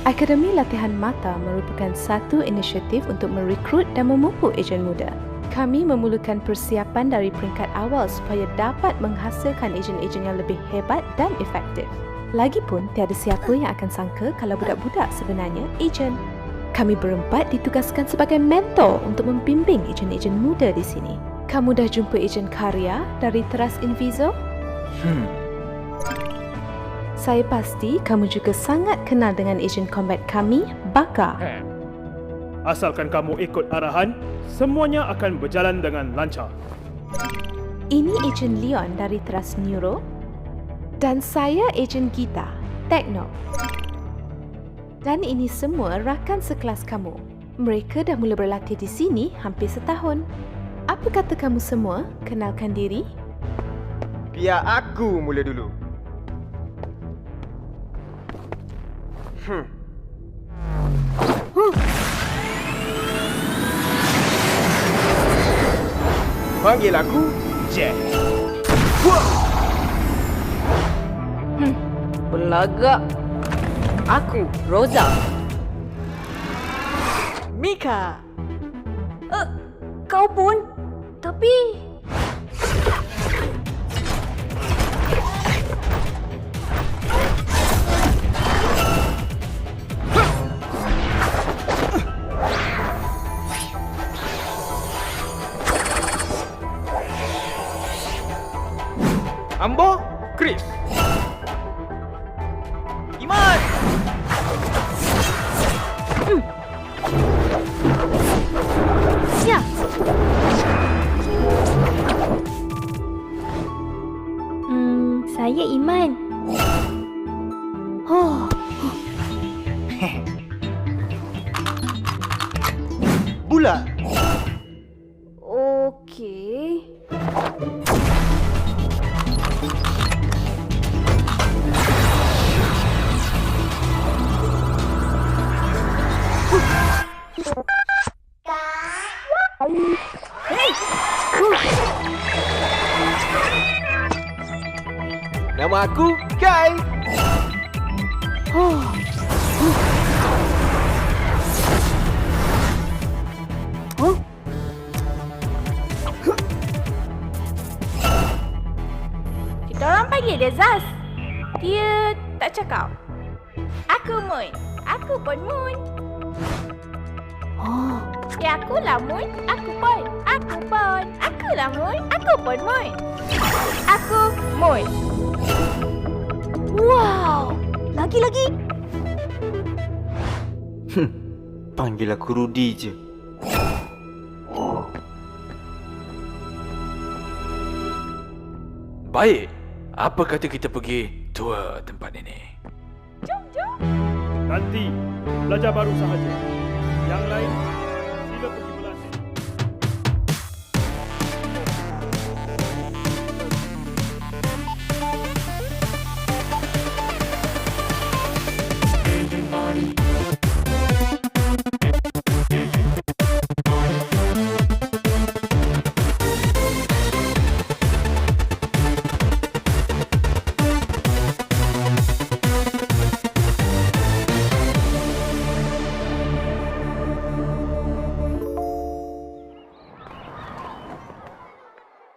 Akademi Latihan Mata merupakan satu inisiatif untuk merekrut dan memupuk ejen muda. Kami memulakan persiapan dari peringkat awal supaya dapat menghasilkan ejen-ejen yang lebih hebat dan efektif. Lagipun, tiada siapa yang akan sangka kalau budak-budak sebenarnya ejen. Kami berempat ditugaskan sebagai mentor untuk membimbing ejen-ejen muda di sini. Kamu dah jumpa ejen Karya dari Teras Inviso? Saya pasti kamu juga sangat kenal dengan ejen combat kami, Baka. Asalkan kamu ikut arahan, semuanya akan berjalan dengan lancar. Ini ejen Leon dari Teras Neuro. Dan saya ejen Gita, Tekno. Dan ini semua rakan sekelas kamu. Mereka dah mula berlatih di sini hampir setahun. Apa kata kamu semua? Kenalkan diri? Biar aku mula dulu. Panggil aku Jack. Belagak. Aku Rosa. Mika. Kau pun? Tapi... Ambo, Chris. Iman. Siap. Saya Iman. Bulat. Okey. Nama aku Kai. Kita orang panggil dia Zaz. Dia tak cakap. Aku Moon. Aku pun Moon. Ya akulah Moon. Aku pun. Aku pun. Akulah Moon. Aku pun Moon. Aku Moon. Wow. Lagi-lagi. Panggil aku Rudy je. Baik, apa kata kita pergi tour tempat ini? Nanti, belajar baru sahaja. Yang lain, sila pergi berlatih.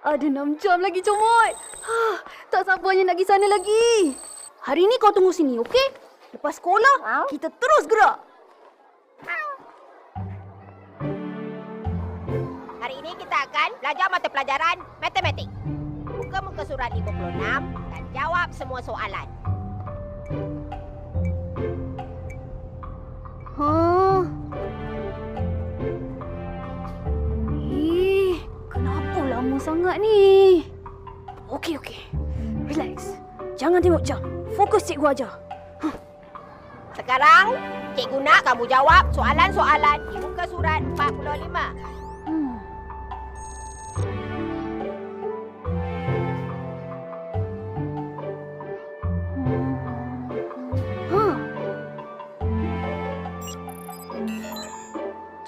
Ada 6 jam lagi, comot. Tak sabarnya nak pergi sana lagi. Hari ni kau tunggu sini, okey? Lepas sekolah, kita terus gerak. Hari ini kita akan belajar mata pelajaran matematik. Buka muka surat 56 dan jawab semua soalan. Kenapa lama sangat ni? Okey. Relax. Jangan tengok jam. Fokus cikgu ajar. Sekarang, cikgu nak kamu jawab soalan-soalan di muka surat 45.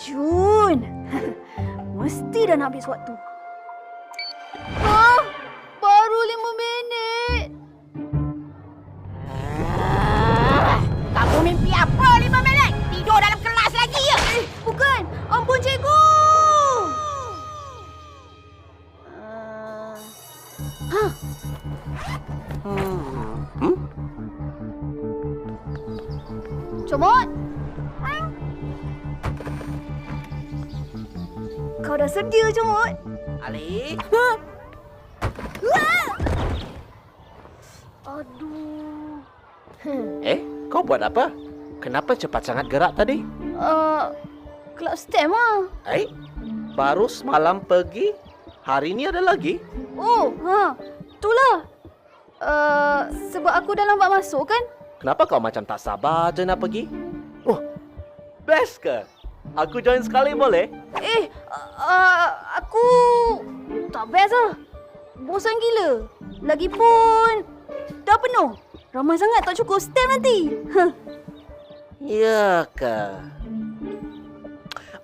Jun. Mesti dah nak habis waktu. Baru 5 minit. Kamu mimpi apa 5 Kau dah sedia, Comot? Ali? Aduh. Kau buat apa? Kenapa cepat sangat gerak tadi? Club stem lah. Baru semalam pergi, hari ini ada lagi? Oh, itulah. Sebab aku dah lambat masuk kan? Kenapa kau macam tak sabar je nak pergi? Oh, best ke? Aku join sekali boleh? Aku tak best lah. Bosan gila. Lagipun dah penuh. Ramai sangat tak cukup stem nanti. Ya ke?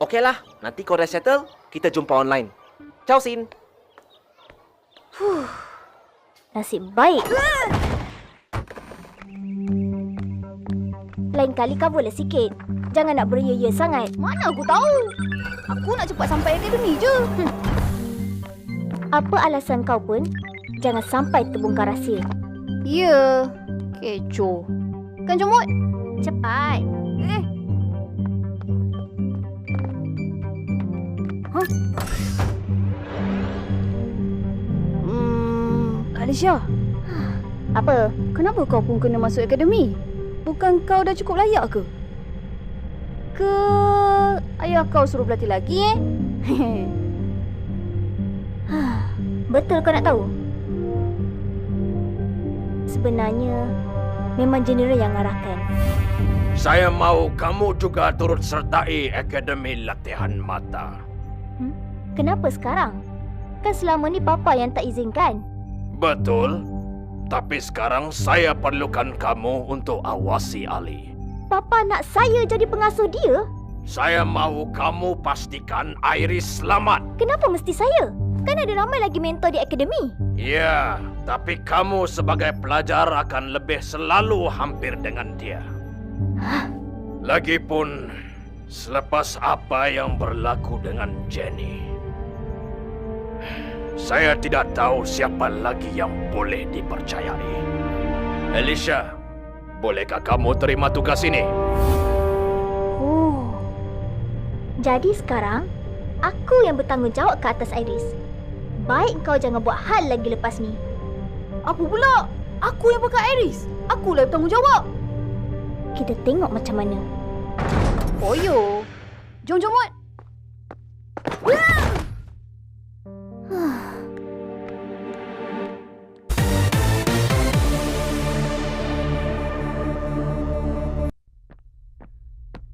Okeylah, nanti kau dah settle, kita jumpa online. Ciao, Sin. Nasib baik. Lain kali coverlah sikit. Jangan nak beria-ia sangat. Mana aku tahu? Aku nak cepat sampai akademi je. Apa alasan kau pun, jangan sampai terbongkar rahsia. Ya, kecoh. Kan Comot? Cepat. Alicia, Apa? kenapa kau pun kena masuk akademi? Bukan kau dah cukup layak ke? Ke ayah kau suruh berlatih lagi Betul kau nak tahu? Sebenarnya, memang general yang arahkan. Saya mahu kamu juga turut sertai Akademi Latihan Mata. Kenapa sekarang? Kan selama ni Papa yang tak izinkan. Betul. Tapi sekarang saya perlukan kamu untuk awasi Ali. Papa nak saya jadi pengasuh dia? Saya mahu kamu pastikan Iris selamat. Kenapa mesti saya? Kan ada ramai lagi mentor di akademi. Ya, tapi kamu sebagai pelajar akan lebih selalu hampir dengan dia. Lagipun, selepas apa yang berlaku dengan Jenny, saya tidak tahu siapa lagi yang boleh dipercayai. Alicia, bolehkah kamu terima tugas ini? Oh. Jadi sekarang, aku yang bertanggungjawab ke atas Iris. Baik kau jangan buat hal lagi lepas ni. Apa pula? Aku yang pakai Iris. Akulah yang bertanggungjawab. Kita tengok macam mana. Poyo. Jom Comot.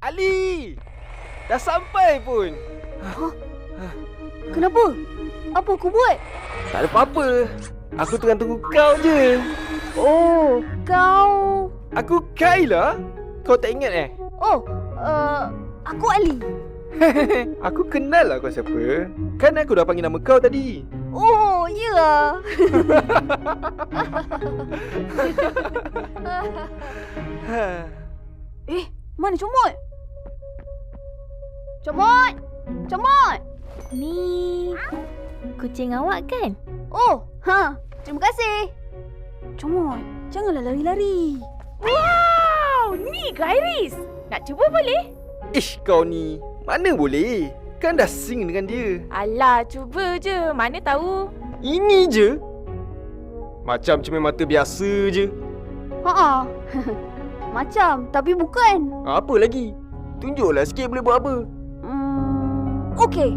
Ali! Dah sampai pun. Kenapa? Apa aku buat? Tak ada apa-apa. Aku tengah tunggu kau je. Oh, kau... Aku Kayla. Kau tak ingat Oh, aku Ali. Aku kenal lah kau siapa. Kan aku dah panggil nama kau tadi. Oh, ya. Mana Comot? Comot! Comot! Ni kucing awak kan? Oh, terima kasih. Comot, janganlah lari-lari. Wow, ni ke Iris? Nak cuba boleh? Ish, kau ni. Mana boleh? Kan dah sing dengan dia. Alah, cuba je. Mana tahu. Ini je. Macam cermin mata biasa je. Macam, tapi bukan. Apa lagi? Tunjuklah sikit boleh buat apa. Okey.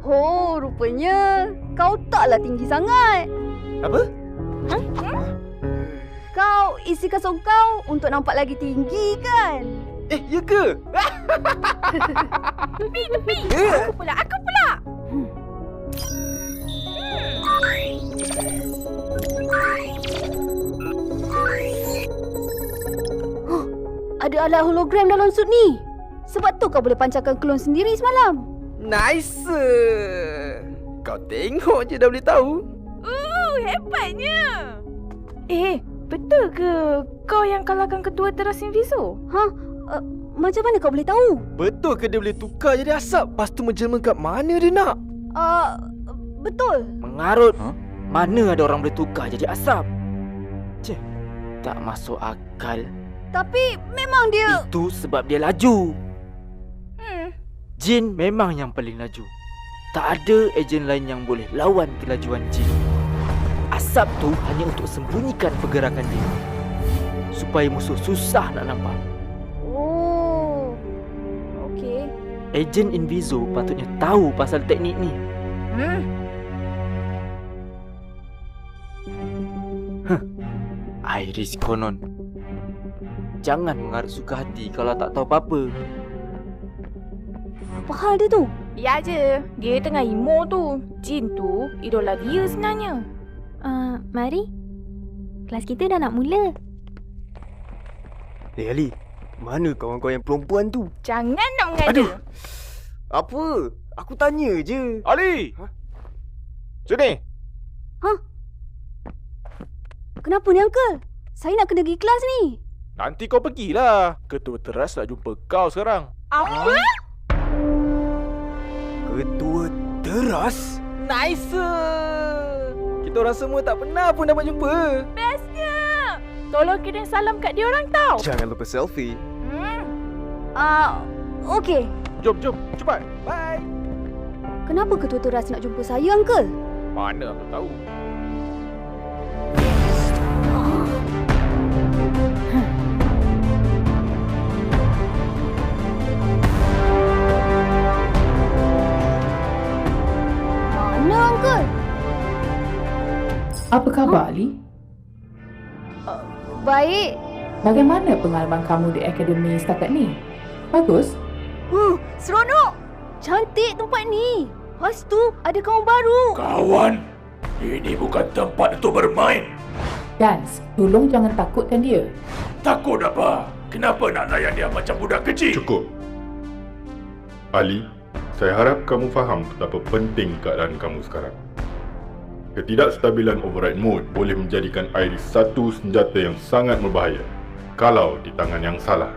Oh, rupanya kau taklah tinggi sangat. Apa? Kau isi kasut kau untuk nampak lagi tinggi kan? Ya ke? Tepi. Aku pula. Ada alat hologram dalam suit ni. Sebab tu kau boleh pancarkan klon sendiri semalam. Nice. Kau tengok je dah boleh tahu. Hebatnya. Betul ke kau yang kalahkan ketua teras Inviso? Macam mana kau boleh tahu? Betul ke dia boleh tukar jadi asap? Lepas tu menjelma kat mana dia nak? Betul. Mengarut. Mana ada orang boleh tukar jadi asap? Tak masuk akal. Tapi memang dia... Itu sebab dia laju. Jin memang yang paling laju. Tak ada ejen lain yang boleh lawan kelajuan Jin. Asap tu hanya untuk sembunyikan pergerakan dia, supaya musuh susah nak nampak. Oh. Okey. Ejen Inviso patutnya tahu pasal teknik ni. Iris konon. Jangan mengarut suka hati kalau tak tahu apa-apa. Apa hal dia tu? Ya je, dia tengah emo tu. Jin tu idola dia sebenarnya. Mari. Kelas kita dah nak mula. Ali, mana kawan-kawan yang perempuan tu? Jangan nak mengada. Apa? Aku tanya je. Ali! Sini! Kenapa ni, Uncle? Saya nak kena pergi kelas ni. Nanti kau pergilah. Ketua teras nak jumpa kau sekarang. Apa? Ketua teras? Nice! Kita orang semua tak pernah pun dapat jumpa. Bestnya. Tolong kirim salam kat dia orang tau. Jangan lupa selfie. Okey. Jom, cepat. Bye. Kenapa ketua teras nak jumpa saya, Uncle? Mana aku tahu. Mana, Uncle? Apa khabar, Ali? Baik. Bagaimana pengalaman kamu di akademi setakat ni? Bagus? Seronok. Cantik tempat ni. Lepas tu, ada kawan baru. Kawan, ini bukan tempat untuk bermain. Dance, tolong jangan takutkan dia. Takut apa? Kenapa nak layan dia macam budak kecil? Cukup. Ali, saya harap kamu faham betapa penting keadaan kamu sekarang. Ketidakstabilan override mode boleh menjadikan Iris satu senjata yang sangat berbahaya kalau di tangan yang salah.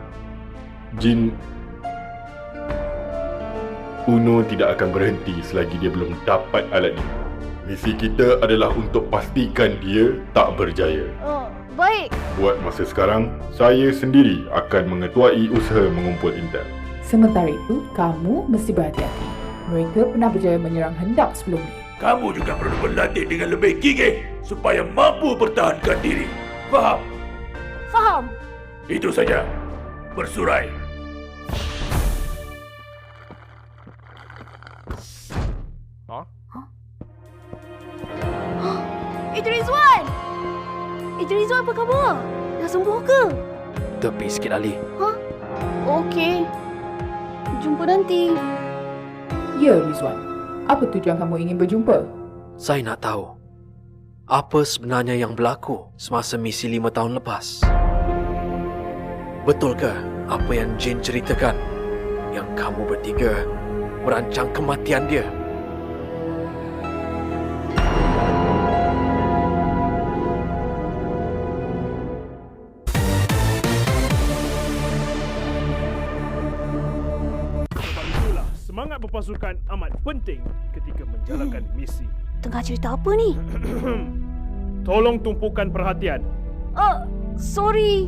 Jin Uno tidak akan berhenti selagi dia belum dapat alat ini. Misi kita adalah untuk pastikan dia tak berjaya. Baik. Buat masa sekarang, saya sendiri akan mengetuai usaha mengumpul intel. Sementara itu, kamu mesti berhati-hati. Mereka pernah berjaya menyerang hendak sebelum ni. Kamu juga perlu berlatih dengan lebih gigih supaya mampu pertahankan diri. Faham? Faham. Itu saja. Bersurai. Ejen Rizwan! Ejen Rizwan, apa khabar? Dah sembuh ke? Tepi sikit, Ali. Okey. Jumpa nanti. Ya, Rizwan. Apa tujuan kamu ingin berjumpa? Saya nak tahu apa sebenarnya yang berlaku semasa misi 5 tahun lepas. Betulkah apa yang Jin ceritakan? Yang kamu bertiga merancang kematian dia? Semangat berpasukan amat penting ketika menjalankan misi. Tengah cerita apa ni? Tolong tumpukan perhatian. Sorry.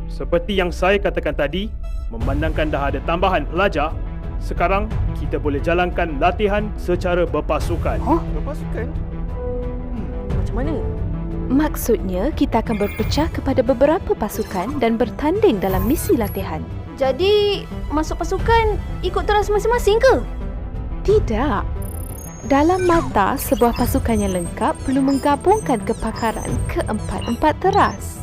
Seperti yang saya katakan tadi, memandangkan dah ada tambahan pelajar, sekarang kita boleh jalankan latihan secara berpasukan. Berpasukan? Macam mana? Maksudnya, kita akan berpecah kepada beberapa pasukan dan bertanding dalam misi latihan. Jadi, masuk pasukan ikut teras masing-masing ke? Tidak. Dalam mata sebuah pasukan yang lengkap perlu menggabungkan kepakaran keempat-empat teras.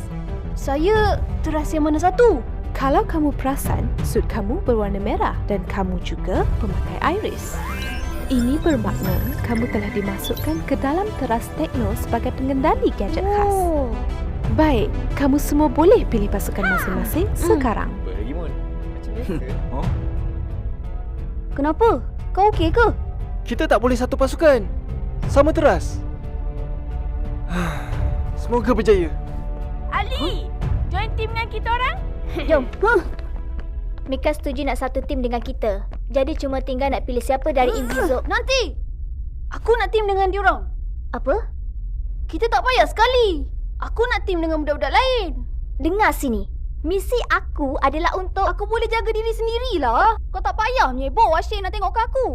Saya teras yang mana satu? Kalau kamu perasan, sut kamu berwarna merah dan kamu juga pemakai iris. Ini bermakna kamu telah dimasukkan ke dalam teras tekno sebagai pengendali gadget khas. Baik, kamu semua boleh pilih pasukan masing-masing sekarang. Kenapa? Kau okey ke? Kita tak boleh satu pasukan. Sama teras. Semoga berjaya. Ali, join tim dengan kita orang? Jom. Mika setuju nak satu tim dengan kita. Jadi cuma tinggal nak pilih siapa dari Inviso. Nanti. Aku nak tim dengan diorang. Apa? Kita tak payah sekali. Aku nak tim dengan budak-budak lain. dengar sini. Misi aku adalah untuk... Aku boleh jaga diri sendirilah. Kau tak payah menyebor Asyik nak tengok ke aku.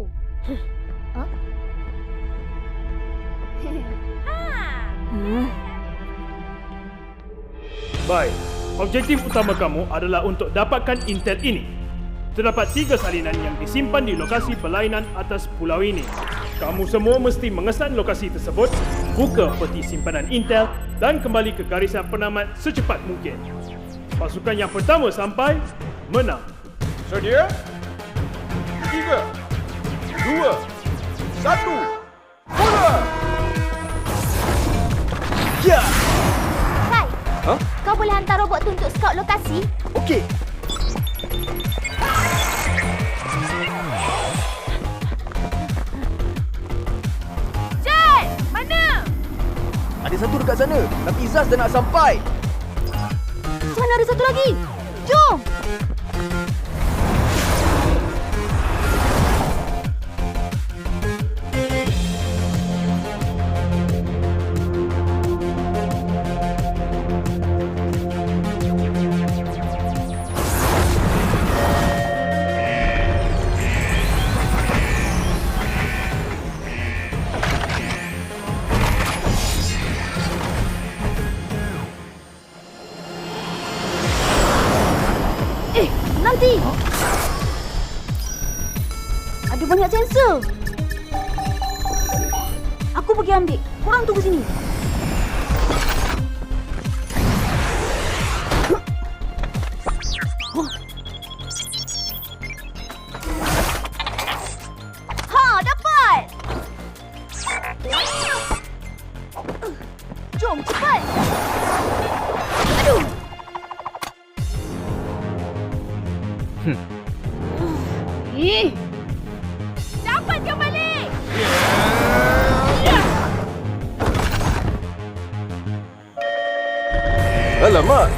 Baik, objektif utama kamu adalah untuk dapatkan intel ini. Terdapat 3 salinan yang disimpan di lokasi berlainan atas pulau ini. Kamu semua mesti mengesan lokasi tersebut, buka peti simpanan intel dan kembali ke garisan penamat secepat mungkin. Pasukan yang pertama sampai, menang. Sedia? 3, 2, 1, mula! Ya! Kai, Ha? kau boleh hantar robot tu untuk scout lokasi? Okey. Jet! Mana? Ada satu dekat sana, tapi Zaz dah nak sampai. Sana ada satu lagi. Jom. Nanti. Ada banyak sensor. Aku pergi ambil. Korang tunggu sini. Ha, dapat. Jom cepat. Aduh. Dapat kau balik! Alamak.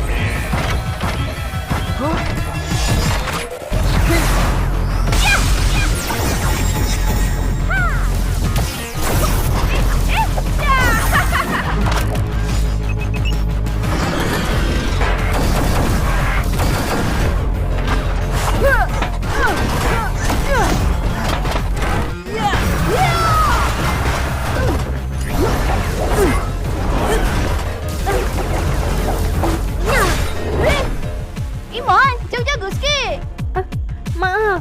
Iman, jaga-jaga sikit. Maaf.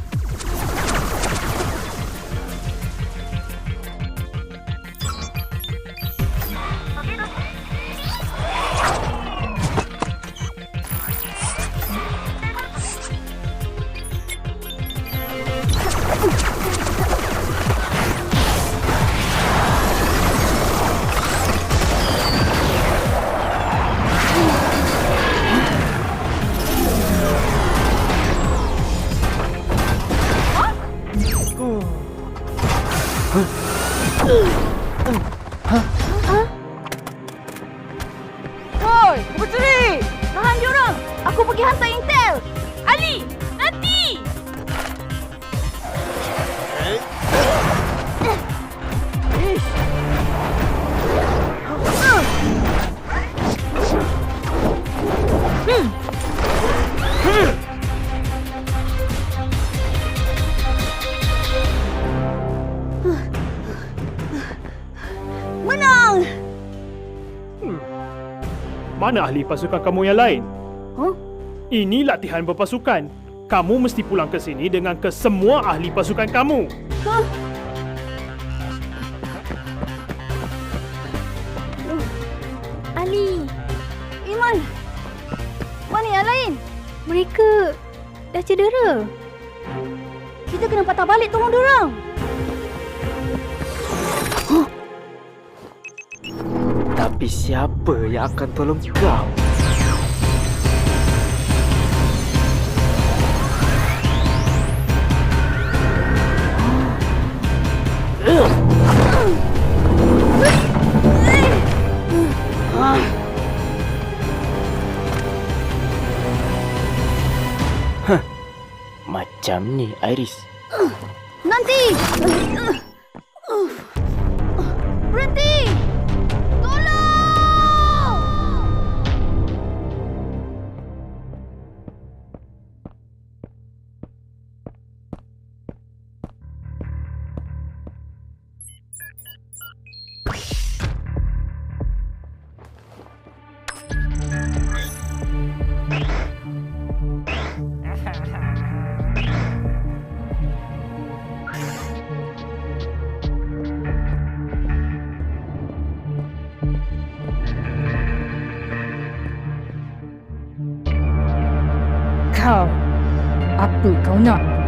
Hoi, pencuri! Tahan diorang. Aku pergi hantar intel. Ali, nanti! Menang. Mana ahli pasukan kamu yang lain? Huh? Ini latihan berpasukan. Kamu mesti pulang ke sini dengan kesemua ahli pasukan kamu. Huh? Ali, Iman. Mana yang lain? mereka dah cedera. Kita kena patah balik tolong diorang. Tapi siapa yang akan tolong kau? Macam ni, Iris. Nanti. Berhenti. Tolong. kau. Apa kau nak?